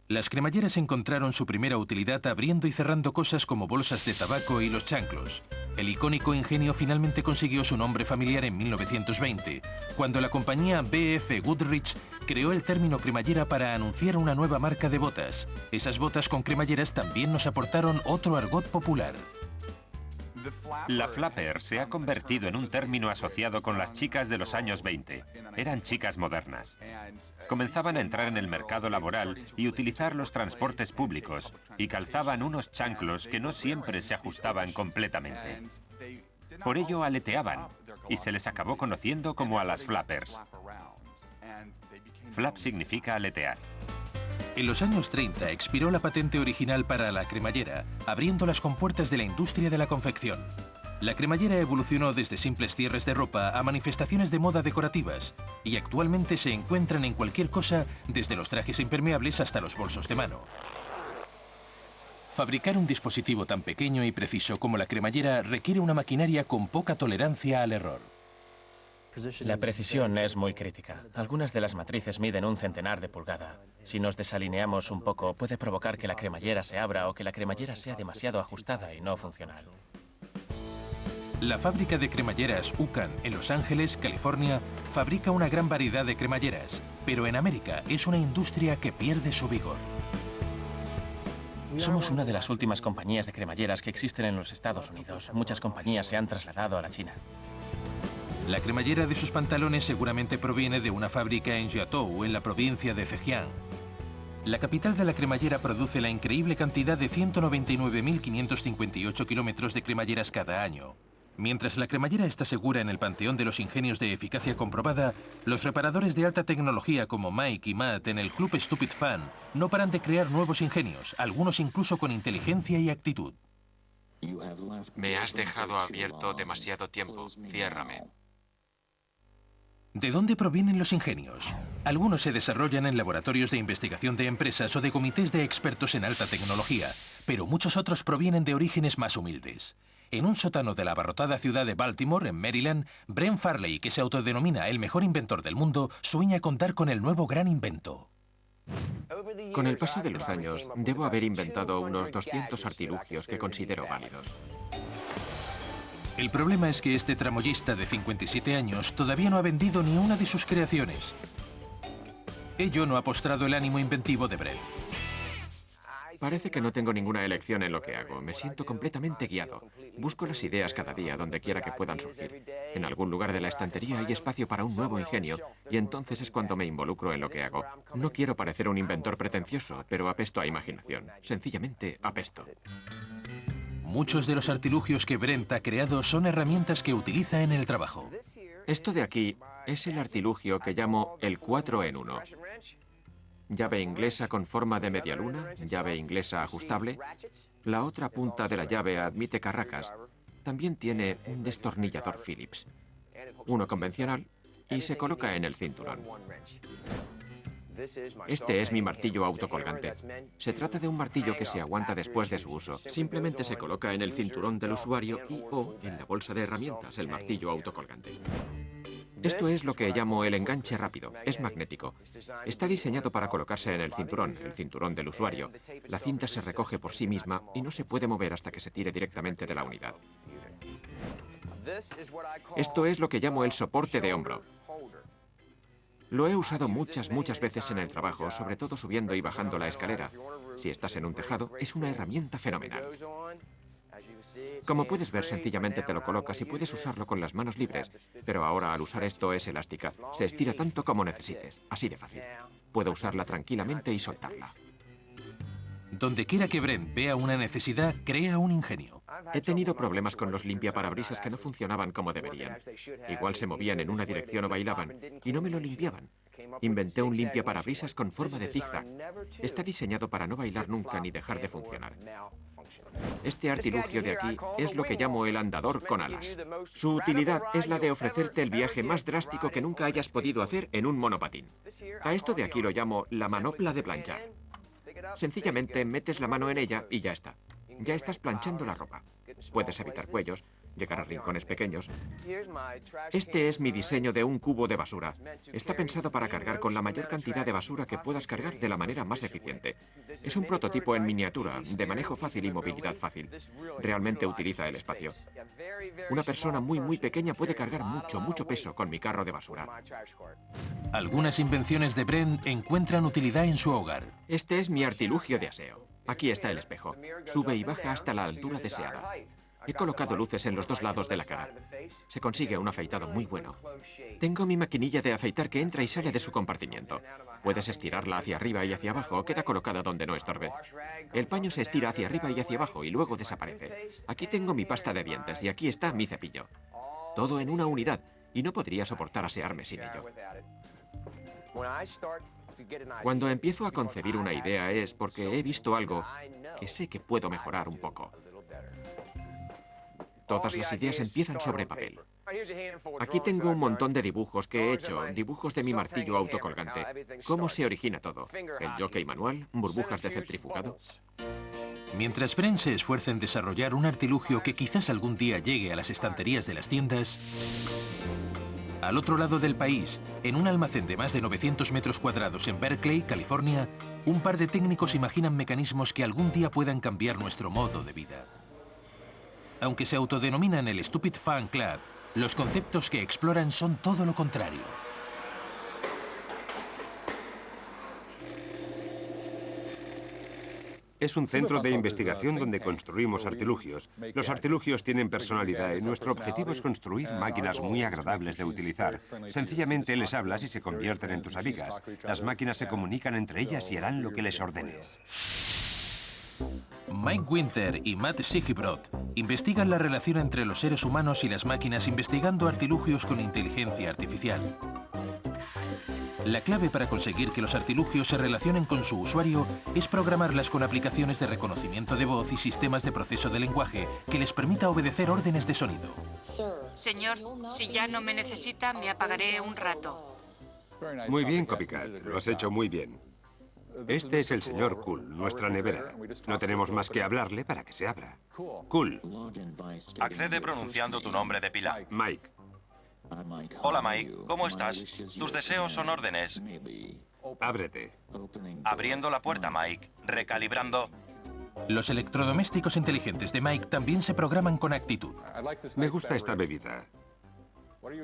Las cremalleras encontraron su primera utilidad abriendo y cerrando cosas como bolsas de tabaco y los chanclos. El icónico ingenio finalmente consiguió su nombre familiar en 1920, cuando la compañía B.F. Goodrich creó el término cremallera para anunciar una nueva marca de botas. Esas botas con cremalleras también nos aportaron otro argot popular. La flapper se ha convertido en un término asociado con las chicas de los años 20. Eran chicas modernas. Comenzaban a entrar en el mercado laboral y utilizar los transportes públicos, y calzaban unos chanclos que no siempre se ajustaban completamente. Por ello aleteaban, y se les acabó conociendo como a las flappers. Flap significa aletear. En los años 30 expiró la patente original para la cremallera, abriendo las compuertas de la industria de la confección. La cremallera evolucionó desde simples cierres de ropa a manifestaciones de moda decorativas y actualmente se encuentran en cualquier cosa, desde los trajes impermeables hasta los bolsos de mano. Fabricar un dispositivo tan pequeño y preciso como la cremallera requiere una maquinaria con poca tolerancia al error. La precisión es muy crítica. Algunas de las matrices miden 1 centenar de pulgada. Si nos desalineamos un poco, puede provocar que la cremallera se abra o que la cremallera sea demasiado ajustada y no funcional. La fábrica de cremalleras UCAN en Los Ángeles, California, fabrica una gran variedad de cremalleras, pero en América es una industria que pierde su vigor. Somos una de las últimas compañías de cremalleras que existen en los Estados Unidos. Muchas compañías se han trasladado a la China. La cremallera de sus pantalones seguramente proviene de una fábrica en Jiatou, en la provincia de Zhejiang. La capital de la cremallera produce la increíble cantidad de 199.558 kilómetros de cremalleras cada año. Mientras la cremallera está segura en el panteón de los ingenios de eficacia comprobada, los reparadores de alta tecnología como Mike y Matt en el club Stupid Fan no paran de crear nuevos ingenios, algunos incluso con inteligencia y actitud. Me has dejado abierto demasiado tiempo. Ciérrame. ¿De dónde provienen los ingenios? Algunos se desarrollan en laboratorios de investigación de empresas o de comités de expertos en alta tecnología, pero muchos otros provienen de orígenes más humildes. En un sótano de la abarrotada ciudad de Baltimore, en Maryland, Brent Farley, que se autodenomina el mejor inventor del mundo, sueña contar con el nuevo gran invento. Con el paso de los años, debo haber inventado unos 200 artilugios que considero válidos. El problema es que este tramoyista de 57 años todavía no ha vendido ni una de sus creaciones. Ello no ha postrado el ánimo inventivo de Brent. Parece que no tengo ninguna elección en lo que hago. Me siento completamente guiado. Busco las ideas cada día, donde quiera que puedan surgir. En algún lugar de la estantería hay espacio para un nuevo ingenio, y entonces es cuando me involucro en lo que hago. No quiero parecer un inventor pretencioso, pero apesto a imaginación. Sencillamente apesto. Muchos de los artilugios que Brent ha creado son herramientas que utiliza en el trabajo. Esto de aquí es el artilugio que llamo el 4 en 1. Llave inglesa con forma de media luna, llave inglesa ajustable. La otra punta de la llave admite carracas. También tiene un destornillador Phillips. Uno convencional y se coloca en el cinturón. Este es mi martillo autocolgante. Se trata de un martillo que se aguanta después de su uso. Simplemente se coloca en el cinturón del usuario y o en la bolsa de herramientas, el martillo autocolgante. Esto es lo que llamo el enganche rápido. Es magnético. Está diseñado para colocarse en el cinturón del usuario. La cinta se recoge por sí misma y no se puede mover hasta que se tire directamente de la unidad. Esto es lo que llamo el soporte de hombro. Lo he usado muchas veces en el trabajo, sobre todo subiendo y bajando la escalera. Si estás en un tejado, es una herramienta fenomenal. Como puedes ver, sencillamente te lo colocas y puedes usarlo con las manos libres, pero ahora al usar esto es elástica. Se estira tanto como necesites, así de fácil. Puedo usarla tranquilamente y soltarla. Donde quiera que Brent vea una necesidad, crea un ingenio. He tenido problemas con los limpiaparabrisas que no funcionaban como deberían. Igual se movían en una dirección o bailaban y no me lo limpiaban. Inventé un limpiaparabrisas con forma de zigzag. Está diseñado para no bailar nunca ni dejar de funcionar. Este artilugio de aquí es lo que llamo el andador con alas. Su utilidad es la de ofrecerte el viaje más drástico que nunca hayas podido hacer en un monopatín. A esto de aquí lo llamo la manopla de planchar. Sencillamente metes la mano en ella y ya está. Ya estás planchando la ropa. Puedes evitar cuellos, llegar a rincones pequeños. Este es mi diseño de un cubo de basura. Está pensado para cargar con la mayor cantidad de basura que puedas cargar de la manera más eficiente. Es un prototipo en miniatura, de manejo fácil y movilidad fácil. Realmente utiliza el espacio. Una persona muy pequeña puede cargar mucho peso con mi carro de basura. Algunas invenciones de Brent encuentran utilidad en su hogar. Este es mi artilugio de aseo. Aquí está el espejo. Sube y baja hasta la altura deseada. He colocado luces en los dos lados de la cara. Se consigue un afeitado muy bueno. Tengo mi maquinilla de afeitar que entra y sale de su compartimiento. Puedes estirarla hacia arriba y hacia abajo o queda colocada donde no estorbe. El paño se estira hacia arriba y hacia abajo y luego desaparece. Aquí tengo mi pasta de dientes y aquí está mi cepillo. Todo en una unidad y no podría soportar asearme sin ello. Cuando empiezo a concebir una idea es porque he visto algo que sé que puedo mejorar un poco. Todas las ideas empiezan sobre papel. Aquí tengo un montón de dibujos que he hecho, dibujos de mi martillo autocolgante. ¿Cómo se origina todo? El jockey manual, burbujas de centrifugado. Mientras Brent se esfuerza en desarrollar un artilugio que quizás algún día llegue a las estanterías de las tiendas, al otro lado del país, en un almacén de más de 900 metros cuadrados en Berkeley, California, un par de técnicos imaginan mecanismos que algún día puedan cambiar nuestro modo de vida. Aunque se autodenominan el Stupid Fun Club, los conceptos que exploran son todo lo contrario. Es un centro de investigación donde construimos artilugios. Los artilugios tienen personalidad y nuestro objetivo es construir máquinas muy agradables de utilizar. Sencillamente les hablas y se convierten en tus amigas. Las máquinas se comunican entre ellas y harán lo que les ordenes. Mike Winter y Matt Sigibrod investigan la relación entre los seres humanos y las máquinas investigando artilugios con inteligencia artificial. La clave para conseguir que los artilugios se relacionen con su usuario es programarlas con aplicaciones de reconocimiento de voz y sistemas de proceso de lenguaje que les permita obedecer órdenes de sonido. Señor, si ya no me necesita, me apagaré un rato. Muy bien, Copycat. Lo has hecho muy bien. Este es el señor Cool, nuestra nevera. No tenemos más que hablarle para que se abra. Cool. Accede pronunciando tu nombre de pila. Mike. Hola Mike, ¿cómo estás? Tus deseos son órdenes. Ábrete. Abriendo la puerta, Mike. Recalibrando. Los electrodomésticos inteligentes de Mike también se programan con actitud. Me gusta esta bebida.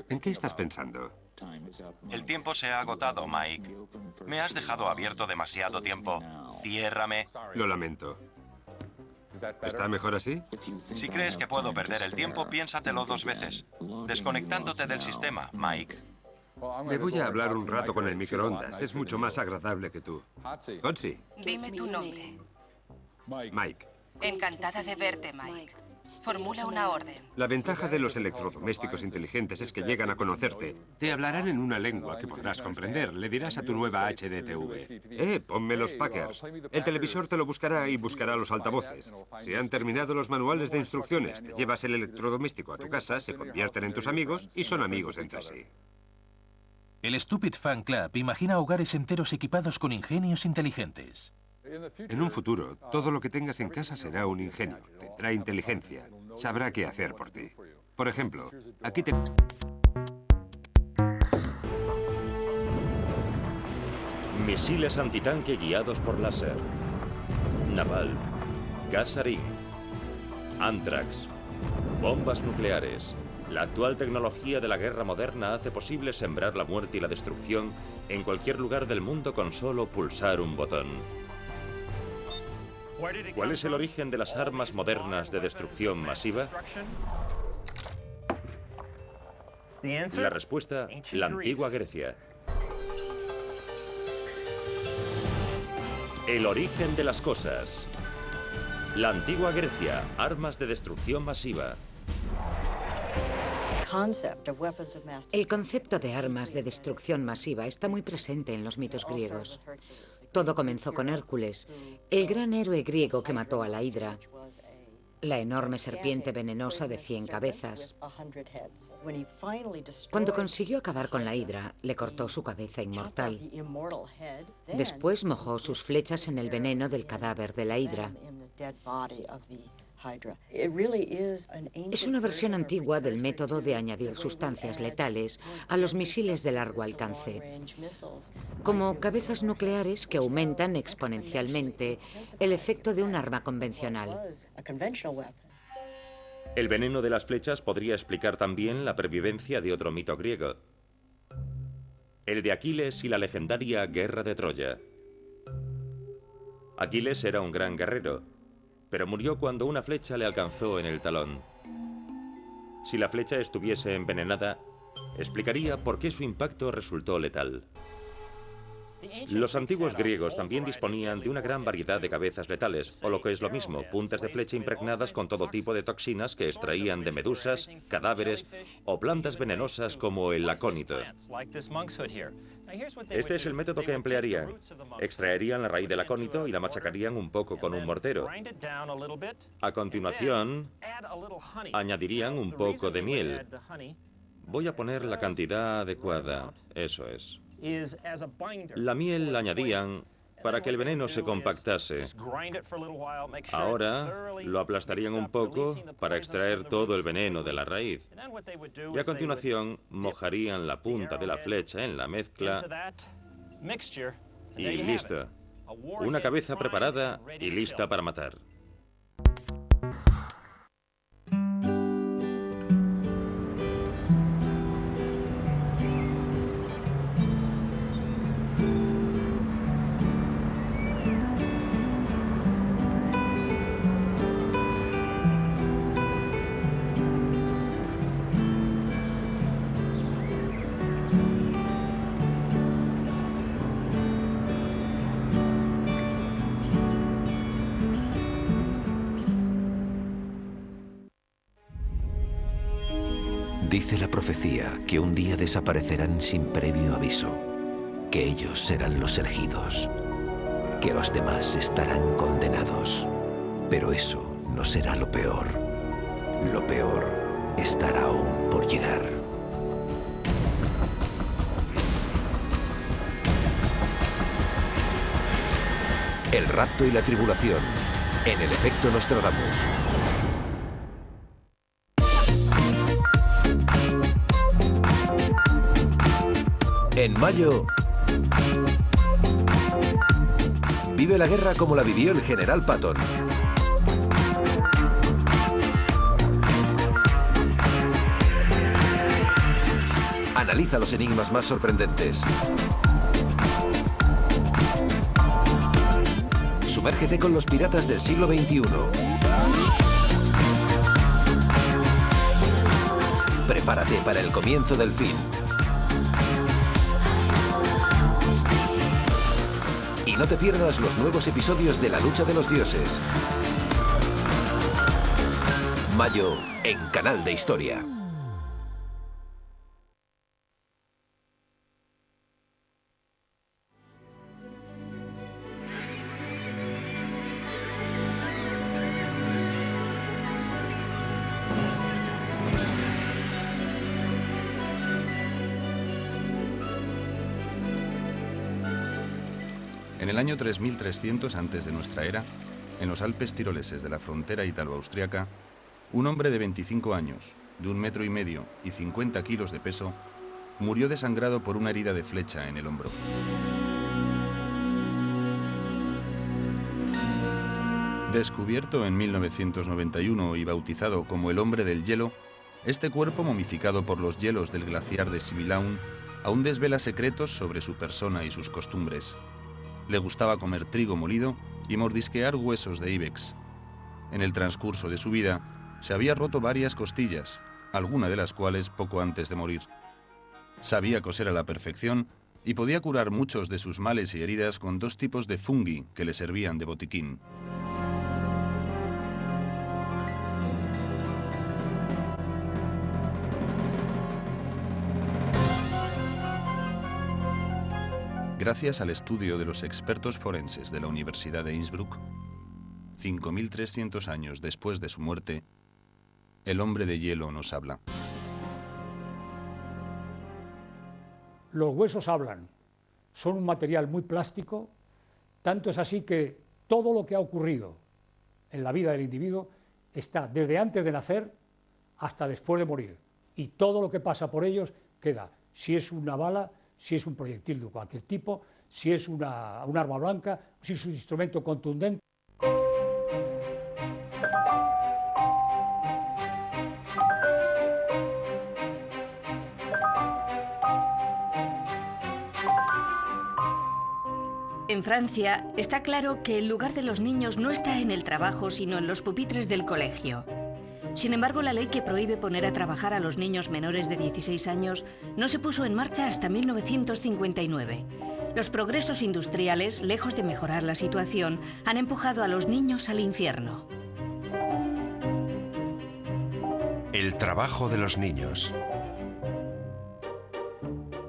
¿En qué estás pensando? El tiempo se ha agotado, Mike. Me has dejado abierto demasiado tiempo. Ciérrame. Lo lamento. ¿Está mejor así? Si crees que puedo perder el tiempo, piénsatelo 2 veces. Desconectándote del sistema, Mike. Me voy a hablar un rato con el microondas. Es mucho más agradable que tú. Otzi. Dime tu nombre. Mike. Encantada de verte, Mike. Formula una orden. La ventaja de los electrodomésticos inteligentes es que llegan a conocerte. Te hablarán en una lengua que podrás comprender. Le dirás a tu nueva HDTV: ponme los Packers. El televisor te lo buscará y buscará los altavoces. Se han terminado los manuales de instrucciones. Te llevas el electrodoméstico a tu casa, se convierten en tus amigos y son amigos entre sí. El Stupid Fan Club imagina hogares enteros equipados con ingenios inteligentes. En un futuro, todo lo que tengas en casa será un ingenio. Tendrá inteligencia. Sabrá qué hacer por ti. Por ejemplo, aquí te... Misiles antitanque guiados por láser. Naval. Gas sarín. Anthrax. Bombas nucleares. La actual tecnología de la guerra moderna hace posible sembrar la muerte y la destrucción en cualquier lugar del mundo con solo pulsar un botón. ¿Cuál es el origen de las armas modernas de destrucción masiva? La respuesta, la antigua Grecia. El origen de las cosas. La antigua Grecia, armas de destrucción masiva. El concepto de armas de destrucción masiva está muy presente en los mitos griegos. Todo comenzó con Hércules, el gran héroe griego que mató a la Hidra, la enorme serpiente venenosa de 100 cabezas. Cuando consiguió acabar con la Hidra, le cortó su cabeza inmortal. Después mojó sus flechas en el veneno del cadáver de la Hidra. Es una versión antigua del método de añadir sustancias letales a los misiles de largo alcance, como cabezas nucleares que aumentan exponencialmente el efecto de un arma convencional. El veneno de las flechas podría explicar también la pervivencia de otro mito griego, el de Aquiles y la legendaria Guerra de Troya. Aquiles era un gran guerrero, pero murió cuando una flecha le alcanzó en el talón. Si la flecha estuviese envenenada, explicaría por qué su impacto resultó letal. Los antiguos griegos también disponían de una gran variedad de cabezas letales, o lo que es lo mismo, puntas de flecha impregnadas con todo tipo de toxinas que extraían de medusas, cadáveres o plantas venenosas como el acónito. Este es el método que emplearían. Extraerían la raíz del acónito y la machacarían un poco con un mortero. A continuación, añadirían un poco de miel. Voy a poner la cantidad adecuada, eso es. La miel la añadían para que el veneno se compactase. Ahora lo aplastarían un poco para extraer todo el veneno de la raíz. Y a continuación mojarían la punta de la flecha en la mezcla y listo. Una cabeza preparada y lista para matar. Dice la profecía que un día desaparecerán sin previo aviso, que ellos serán los elegidos, que los demás estarán condenados. Pero eso no será lo peor. Lo peor estará aún por llegar. El rapto y la tribulación, en el efecto Nostradamus. En mayo, vive la guerra como la vivió el general Patton. Analiza los enigmas más sorprendentes. Sumérgete con los piratas del siglo XXI. Prepárate para el comienzo del fin. Y no te pierdas los nuevos episodios de La Lucha de los Dioses. Mayo en Canal de Historia. En el año 3300 antes de nuestra era, en los Alpes tiroleses de la frontera italo-austriaca, un hombre de 25 años, de 1,5 metros y 50 kilos de peso, murió desangrado por una herida de flecha en el hombro. Descubierto en 1991 y bautizado como el hombre del hielo, este cuerpo momificado por los hielos del glaciar de Sibilaun aún desvela secretos sobre su persona y sus costumbres. Le gustaba comer trigo molido y mordisquear huesos de ibex. En el transcurso de su vida, se había roto varias costillas, alguna de las cuales poco antes de morir. Sabía coser a la perfección y podía curar muchos de sus males y heridas con 2 tipos de fungi que le servían de botiquín. Gracias al estudio de los expertos forenses de la Universidad de Innsbruck, 5.300 años después de su muerte, el hombre de hielo nos habla. Los huesos hablan, son un material muy plástico, tanto es así que todo lo que ha ocurrido en la vida del individuo está desde antes de nacer hasta después de morir, y todo lo que pasa por ellos queda, si es una bala, si es un proyectil de cualquier tipo, si es un arma blanca, si es un instrumento contundente. En Francia está claro que el lugar de los niños no está en el trabajo, sino en los pupitres del colegio. Sin embargo, la ley que prohíbe poner a trabajar a los niños menores de 16 años no se puso en marcha hasta 1959. Los progresos industriales, lejos de mejorar la situación, han empujado a los niños al infierno. El trabajo de los niños.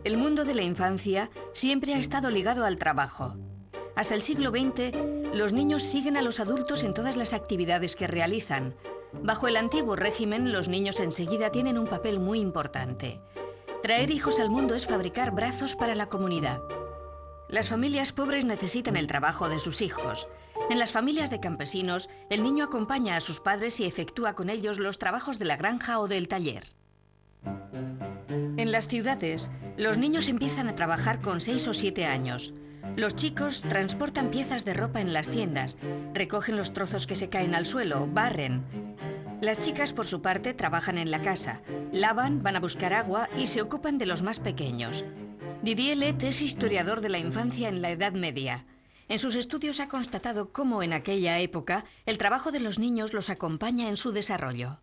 El mundo de la infancia siempre ha estado ligado al trabajo. Hasta el siglo XX, los niños siguen a los adultos en todas las actividades que realizan. Bajo el antiguo régimen, los niños enseguida tienen un papel muy importante. Traer hijos al mundo es fabricar brazos para la comunidad. Las familias pobres necesitan el trabajo de sus hijos. En las familias de campesinos, el niño acompaña a sus padres y efectúa con ellos los trabajos de la granja o del taller. En las ciudades, los niños empiezan a trabajar con 6 o 7 años. Los chicos transportan piezas de ropa en las tiendas, recogen los trozos que se caen al suelo, barren. Las chicas, por su parte, trabajan en la casa, lavan, van a buscar agua y se ocupan de los más pequeños. Didier Let es historiador de la infancia en la Edad Media. En sus estudios ha constatado cómo en aquella época el trabajo de los niños los acompaña en su desarrollo.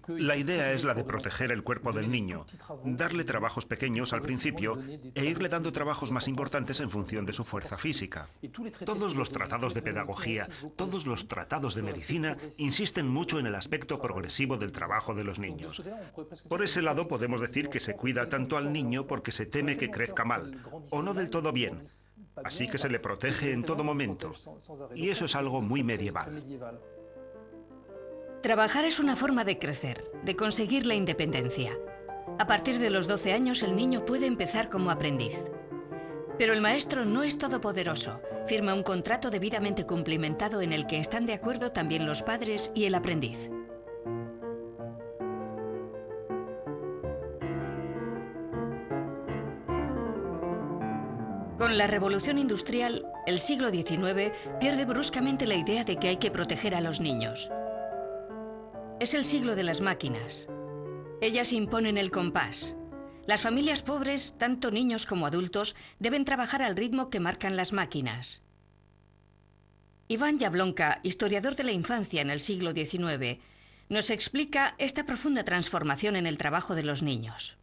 La idea es la de proteger el cuerpo del niño, darle trabajos pequeños al principio e irle dando trabajos más importantes en función de su fuerza física. Todos los tratados de pedagogía, todos los tratados de medicina insisten mucho en el aspecto progresivo del trabajo de los niños. Por ese lado podemos decir que se cuida tanto al niño porque se teme que crezca mal, o no del todo bien. Así que se le protege en todo momento. Y eso es algo muy medieval. Trabajar es una forma de crecer, de conseguir la independencia. A partir de los 12 años el niño puede empezar como aprendiz. Pero el maestro no es todopoderoso. Firma un contrato debidamente cumplimentado en el que están de acuerdo también los padres y el aprendiz. Con la revolución industrial, el siglo XIX pierde bruscamente la idea de que hay que proteger a los niños. Es el siglo de las máquinas. Ellas imponen el compás. Las familias pobres, tanto niños como adultos, deben trabajar al ritmo que marcan las máquinas. Iván Jablonka, historiador de la infancia en el siglo XIX, nos explica esta profunda transformación en el trabajo de los niños.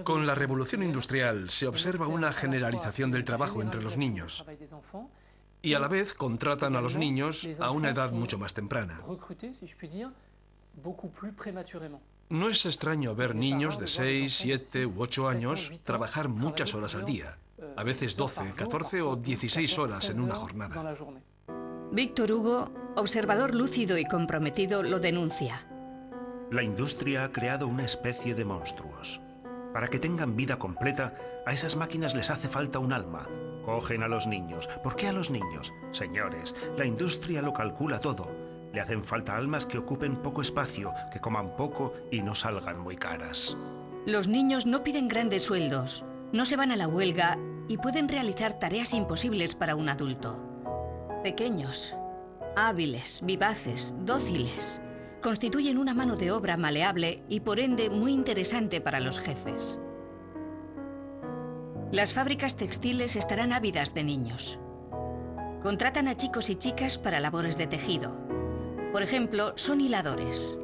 Con la revolución industrial se observa una generalización del trabajo entre los niños y a la vez contratan a los niños a una edad mucho más temprana. No es extraño ver niños de 6, 7 u 8 años trabajar muchas horas al día, a veces 12, 14 o 16 horas en una jornada. Víctor Hugo, observador lúcido y comprometido, lo denuncia. La industria ha creado una especie de monstruos. Para que tengan vida completa, a esas máquinas les hace falta un alma. Cogen a los niños. ¿Por qué a los niños? Señores, la industria lo calcula todo. Le hacen falta almas que ocupen poco espacio, que coman poco y no salgan muy caras. Los niños no piden grandes sueldos, no se van a la huelga y pueden realizar tareas imposibles para un adulto. Pequeños, hábiles, vivaces, dóciles. Constituyen una mano de obra maleable y por ende muy interesante para los jefes. Las fábricas textiles estarán ávidas de niños. Contratan a chicos y chicas para labores de tejido. Por ejemplo, son hiladores.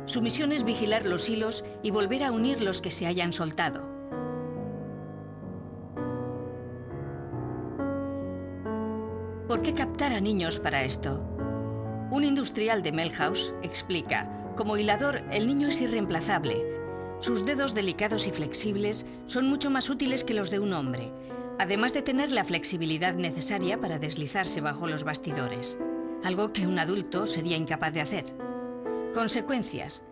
Su misión es vigilar los hilos y volver a unir los que se hayan soltado. ¿Por qué captar a niños para esto? Un industrial de Melhouse explica, como hilador el niño es irreemplazable. Sus dedos delicados y flexibles son mucho más útiles que los de un hombre, además de tener la flexibilidad necesaria para deslizarse bajo los bastidores, algo que un adulto sería incapaz de hacer. Consecuencias: